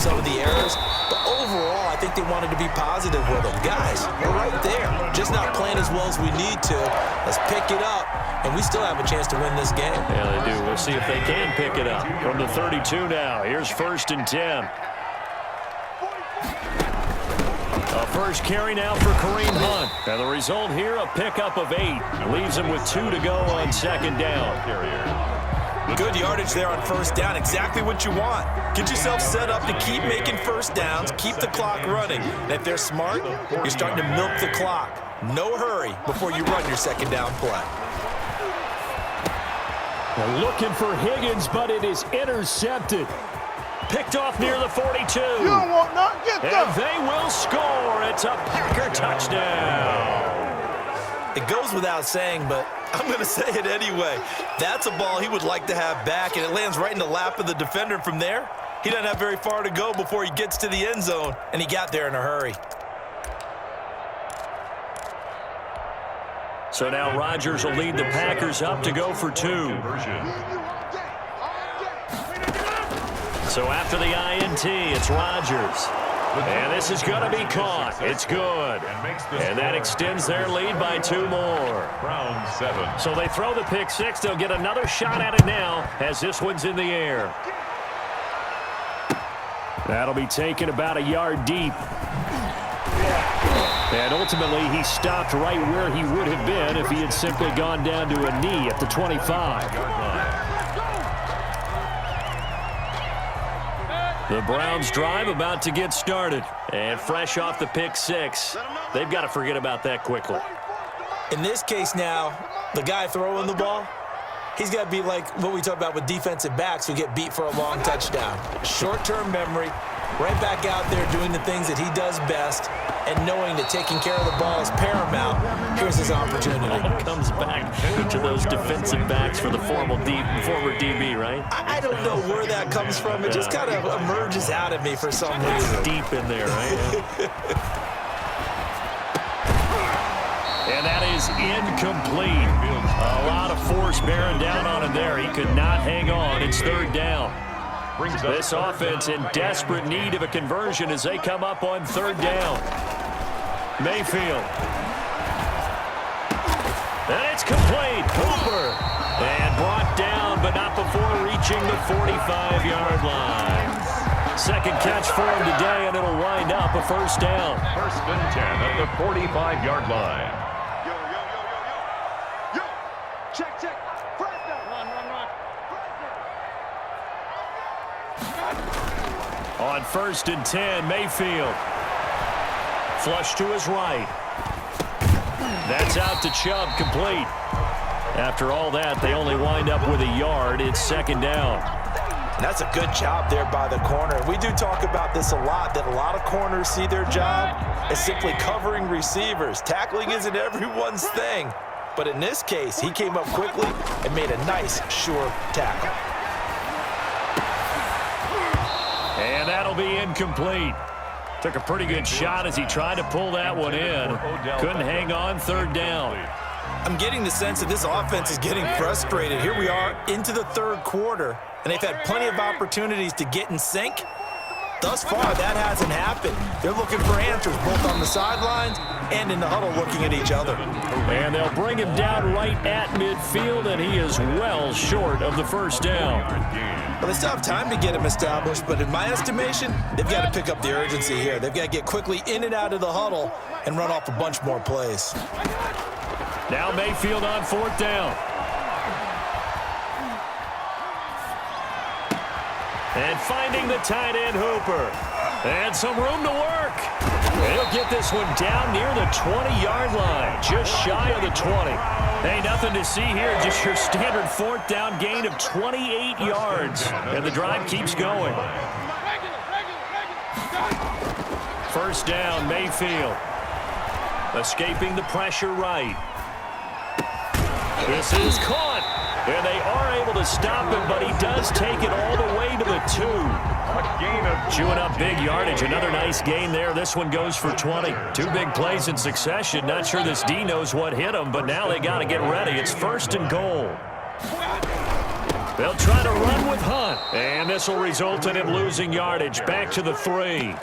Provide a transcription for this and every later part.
some of the errors, but overall, I think they wanted to be positive with them. Guys, we're right there. Just not playing as well as we need to. Let's pick it up, and we still have a chance to win this game. Yeah, they do. We'll see if they can pick it up. From the 32 now, here's 1st and 10. A first carry now for Kareem Hunt. And the result here, a pickup of 8. Leaves him with 2 to go on 2nd down. Good yardage there on 1st down. Exactly what you want. Get yourself set up to keep making 1st downs, keep the clock running. And if they're smart, you're starting to milk the clock. No hurry before you run your 2nd down play. They're looking for Higgins, but it is intercepted. Picked off near the 42. You don't want none. Get them. And they will score. It's a Packer touchdown. It goes without saying, but I'm going to say it anyway. That's a ball he would like to have back, and it lands right in the lap of the defender. From there, he doesn't have very far to go before he gets to the end zone, and he got there in a hurry. So now Rodgers will lead the Packers up to go for 2. So after the INT, it's Rodgers. And this is going to be caught. It's good. And that extends their lead by 2 more. So they throw the pick 6. They'll get another shot at it now as this one's in the air. That'll be taken about a yard deep. And ultimately, he stopped right where he would have been if he had simply gone down to a knee at the 25. The Browns drive about to get started. And fresh off the pick 6, they've got to forget about that quickly. In this case now, the guy throwing the ball, he's got to be like what we talk about with defensive backs who get beat for a long touchdown. Short-term memory, right back out there doing the things that he does best, and knowing that taking care of the ball is paramount. Here's his opportunity. He comes back to those defensive backs for the former DB, right? I don't know where that comes from. It just kind of emerges out of me for some reason. Deep in there, right? And that is incomplete. A lot of force bearing down on him there. He could not hang on. It's 3rd down. This offense in desperate need of a conversion as they come up on 3rd down. Mayfield. And it's complete. Cooper. And brought down, but not before reaching the 45-yard line. 2nd catch for him today, and it'll wind up a 1st down. 1st and 10 at the 45-yard line. Yo. Check. On 1st and 10, Mayfield. Flush to his right. That's out to Chubb, complete. After all that, they only wind up with a yard. It's 2nd down. And that's a good job there by the corner. We do talk about this a lot, that a lot of corners see their job as simply covering receivers. Tackling isn't everyone's thing. But in this case, he came up quickly and made a nice, sure tackle. And that'll be incomplete. Took a pretty good shot as he tried to pull that one in. Couldn't hang on, 3rd down. I'm getting the sense that this offense is getting frustrated. Here we are into the 3rd quarter, and they've had plenty of opportunities to get in sync. Thus far, that hasn't happened. They're looking for answers both on the sidelines and in the huddle looking at each other. And they'll bring him down right at midfield, and he is well short of the 1st down. Well, they still have time to get him established, but in my estimation, they've got to pick up the urgency here. They've got to get quickly in and out of the huddle and run off a bunch more plays. Now Mayfield on 4th down. And finding the tight end, Hooper. And some room to work. He'll get this one down near the 20-yard line, just shy of the 20. Hey, nothing to see here, just your standard 4th down gain of 28 yards. And the drive keeps going. 1st down, Mayfield. Escaping the pressure right. This is caught. And they are able to stop him, but he does take it all the way to the 2. Chewing up big yardage. Another nice gain there. This one goes for 20. 2 big plays in succession. Not sure this D knows what hit him, but now they got to get ready. It's 1st and goal. They'll try to run with Hunt. And this will result in him losing yardage. Back to the 3.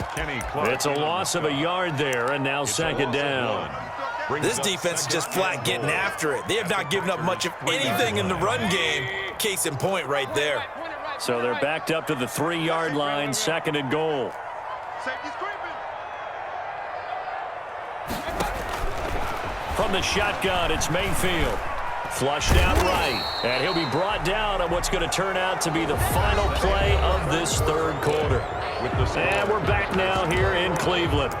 It's a loss of a yard there, and now second down. This defense is just flat getting after it. They have not given up much of anything in the run game. Case in point right there. So they're backed up to the 3-yard line, second and goal. From the shotgun, it's Mayfield. Flushed out right, and he'll be brought down on what's going to turn out to be the final play of this third quarter. And we're back now here in Cleveland.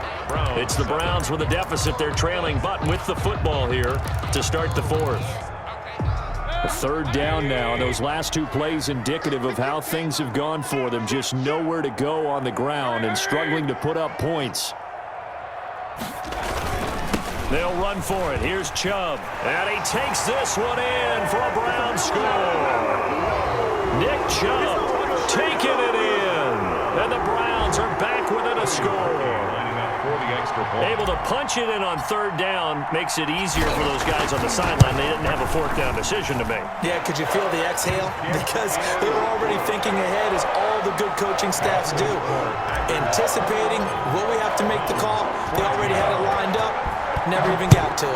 It's the Browns with a deficit. They're trailing, but with the football here to start the fourth. A third down now, and those last 2 plays indicative of how things have gone for them. Just nowhere to go on the ground and struggling to put up points. They'll run for it. Here's Chubb. And he takes this one in for a Brown score. Nick Chubb taking it in. And the Browns are back within a score. Able to punch it in on third down makes it easier for those guys on the sideline. They didn't have a fourth down decision to make. Yeah, could you feel the exhale? Because they were already thinking ahead, as all the good coaching staffs do. Anticipating, will we have to make the call? They already had it lined up. Never even got to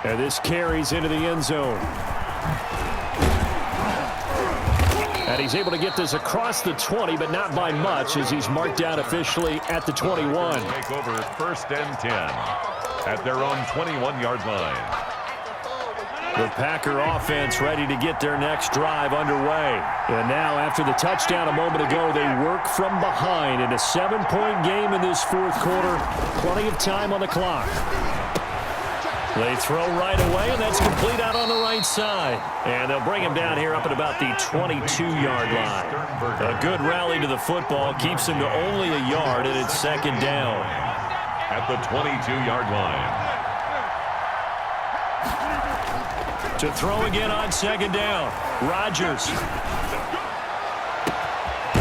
it. And this carries into the end zone. And he's able to get this across the 20, but not by much, as he's marked down officially at the 21. Take over first and 10 at their own 21-yard line. The Packer offense ready to get their next drive underway. And now, after the touchdown a moment ago, they work from behind in a 7-point game in this fourth quarter. Plenty of time on the clock. They throw right away, and that's complete out on the right side. And they'll bring him down here up at about the 22-yard line. A good rally to the football keeps him to only a yard, and it's second down. At the 22-yard line. To throw again on second down. Rodgers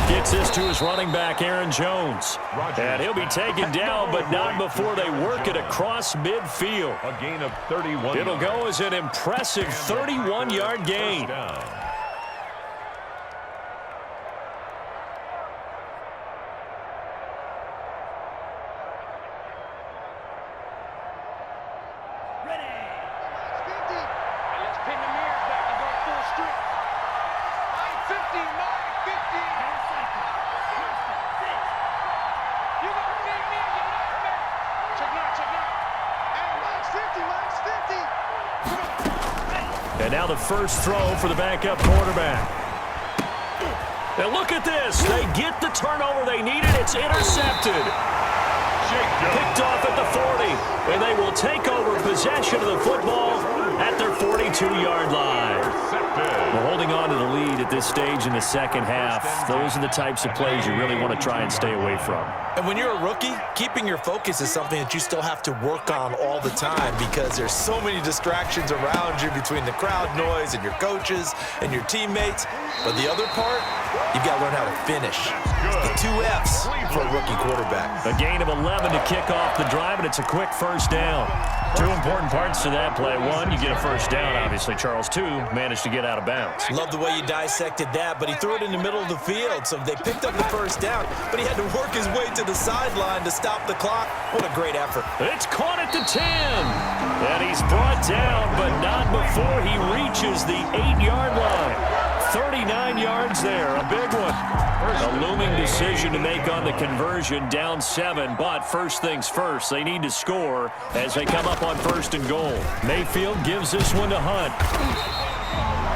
gets this to his running back, Aaron Jones. And he'll be taken down, but not before they work it across midfield. A gain of 31. It'll go as an impressive 31-yard gain. And now the first throw for the backup quarterback. Now look at this. They get the turnover they needed. It's intercepted. Picked off at the 40. And they will take over possession of the football at their 42-yard line. Well, holding on to the lead at this stage in the second half, those are the types of plays you really want to try and stay away from. And when you're a rookie, keeping your focus is something that you still have to work on all the time, because there's so many distractions around you between the crowd noise and your coaches and your teammates. But the other part, you've got to learn how to finish. The 2 F's for a rookie quarterback. A gain of 11 to kick off the drive, and it's a quick first down. 2 important parts to that play. 1, you get a first down, obviously. Charles, 2, managed to get out of bounds. Love the way you dissected that, but he threw it in the middle of the field, so they picked up the first down, but he had to work his way to the sideline to stop the clock. What a great effort. It's caught at the 10. And he's brought down, but not before he reaches the 8-yard line. 39 yards there, a big one. A looming decision to make on the conversion, down 7, but first things first, they need to score as they come up on first and goal. Mayfield gives this one to Hunt.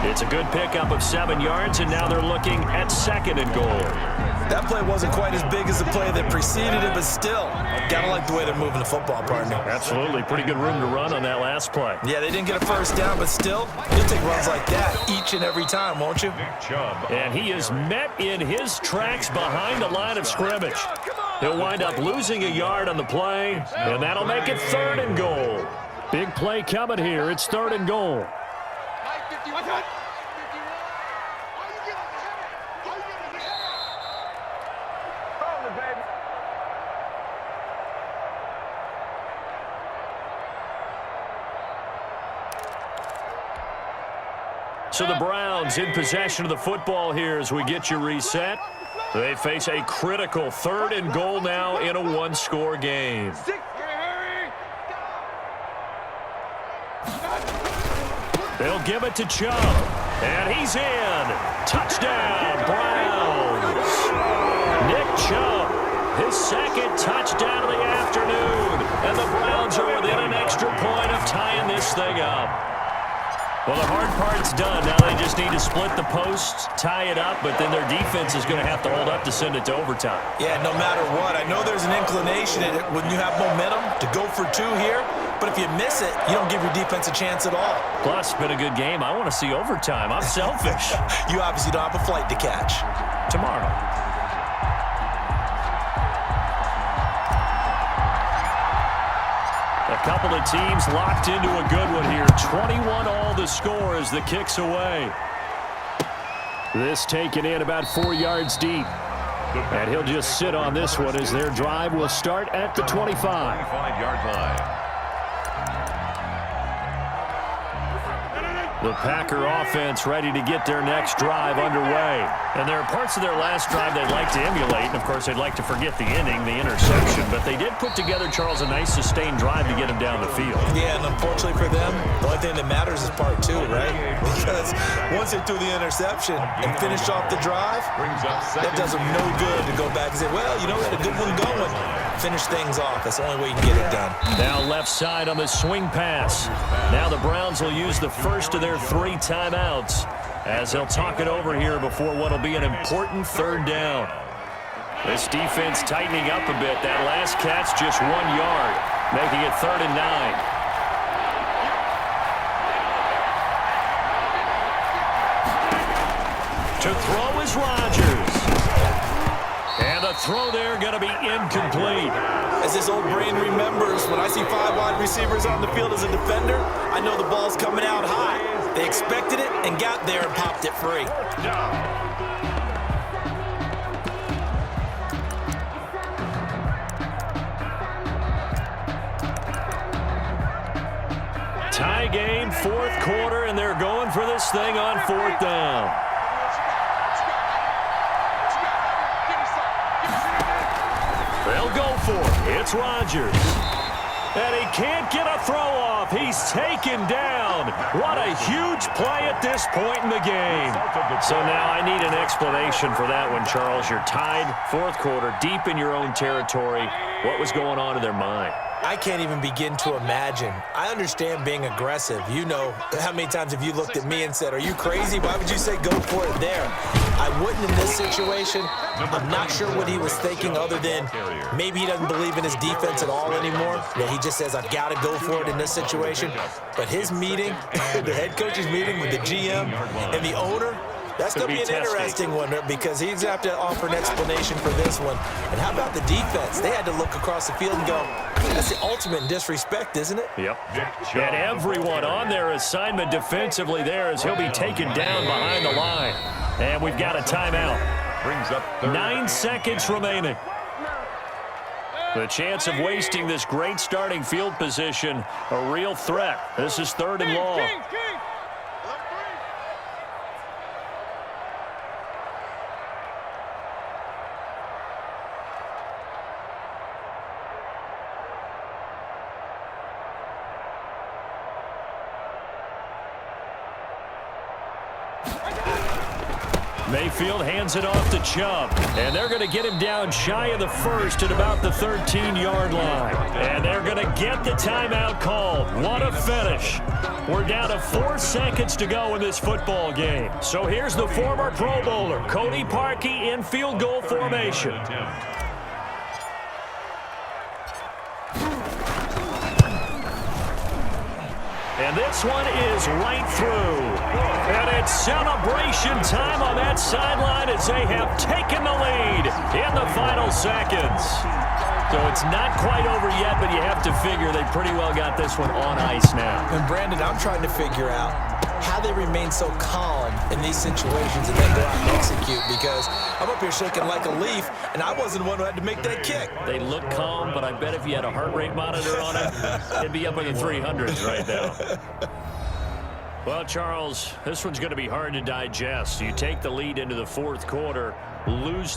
It's a good pickup of 7 yards, and now they're looking at second and goal. That play wasn't quite as big as the play that preceded it, but still, gotta like the way they're moving the football, partner. Absolutely. Pretty good room to run on that last play. Yeah, they didn't get a first down, but still, you'll take runs like that each and every time, won't you? And he is met in his tracks behind the line of scrimmage. He'll wind up losing a yard on the play, and that'll make it third and goal. Big play coming here. It's third and goal. So the Browns in possession of the football here as we get you reset. They face a critical 3rd and goal now in a one-score game. They'll give it to Chubb, and he's in. Touchdown, Browns. Nick Chubb, his 2nd touchdown of the afternoon, and the Browns are within an extra point of tying this thing up. Well, the hard part's done. Now they just need to split the posts, tie it up, but then their defense is going to have to hold up to send it to overtime. Yeah, no matter what. I know there's an inclination in it when you have momentum to go for 2 here, but if you miss it, you don't give your defense a chance at all. Plus, it's been a good game. I want to see overtime. I'm selfish. You obviously don't have a flight to catch. Tomorrow. A couple of teams locked into a good one here. 21-all the score as the kick's away. This taken in about 4 yards deep. And he'll just sit on this one as their drive will start at the 25. 25-yard line. The Packer offense ready to get their next drive underway. And there are parts of their last drive they'd like to emulate. And, of course, they'd like to forget the ending, the interception. But they did put together, Charles, a nice sustained drive to get him down the field. Yeah, and unfortunately for them, the only thing that matters is part 2, right? Because once they threw the interception and finished off the drive, that does them no good to go back and say, well, you know, we had a good one going. Finish things off. That's the only way you can get it done. Now left side on the swing pass. Now the Browns will use the first of their 3 timeouts as they'll talk it over here before what will be an important 3rd down. This defense tightening up a bit. That last catch just 1 yard, making it 3rd and 9. To throw is Rodgers. And the throw there going to be incomplete. As this old brain remembers, when I see 5 wide receivers on the field as a defender, I know the ball's coming out high. They expected it and got there and popped it free. Tie game, 4th quarter, and they're going for this thing on 4th down. They'll go for it. It's Rodgers. And he can't get a throw off. He's taken down. What a huge play at this point in the game. So now I need an explanation for that one, Charles. You're tied, 4th quarter, deep in your own territory. What was going on in their mind? I can't even begin to imagine. I understand being aggressive. You know, how many times have you looked at me and said, are you crazy? Why would you say go for it there? I wouldn't in this situation. I'm not sure what he was thinking other than maybe he doesn't believe in his defense at all anymore. That he just says, I've got to go for it in this situation. But his meeting, the head coach's meeting with the GM and the owner, that's going to be an interesting one because he's going to have to offer an explanation for this one. And how about the defense? They had to look across the field and go, that's the ultimate disrespect, isn't it? Yep. And everyone on their assignment defensively there as he'll be taken down behind the line. And we've got a timeout. Brings up 9 seconds remaining. The chance of wasting this great starting field position, a real threat. This is 3rd and long. Mayfield hands it off to Chubb, and they're going to get him down shy of the 1st at about the 13-yard line. And they're going to get the timeout called. What a finish. We're down to 4 seconds to go in this football game. So here's the former Pro Bowler, Cody Parkey, in field goal formation. And this one is right through. And it's celebration time on that sideline as they have taken the lead in the final seconds. So it's not quite over yet, but you have to figure they pretty well got this one on ice now. And Brandon, I'm trying to figure out how they remain so calm in these situations and then go out and execute, because I'm up here shaking like a leaf, and I wasn't the one who had to make that kick. They look calm, but I bet if you had a heart rate monitor on it, it'd be up in the 300s right now. Well, Charles, this one's going to be hard to digest. You take the lead into the fourth quarter, lose that.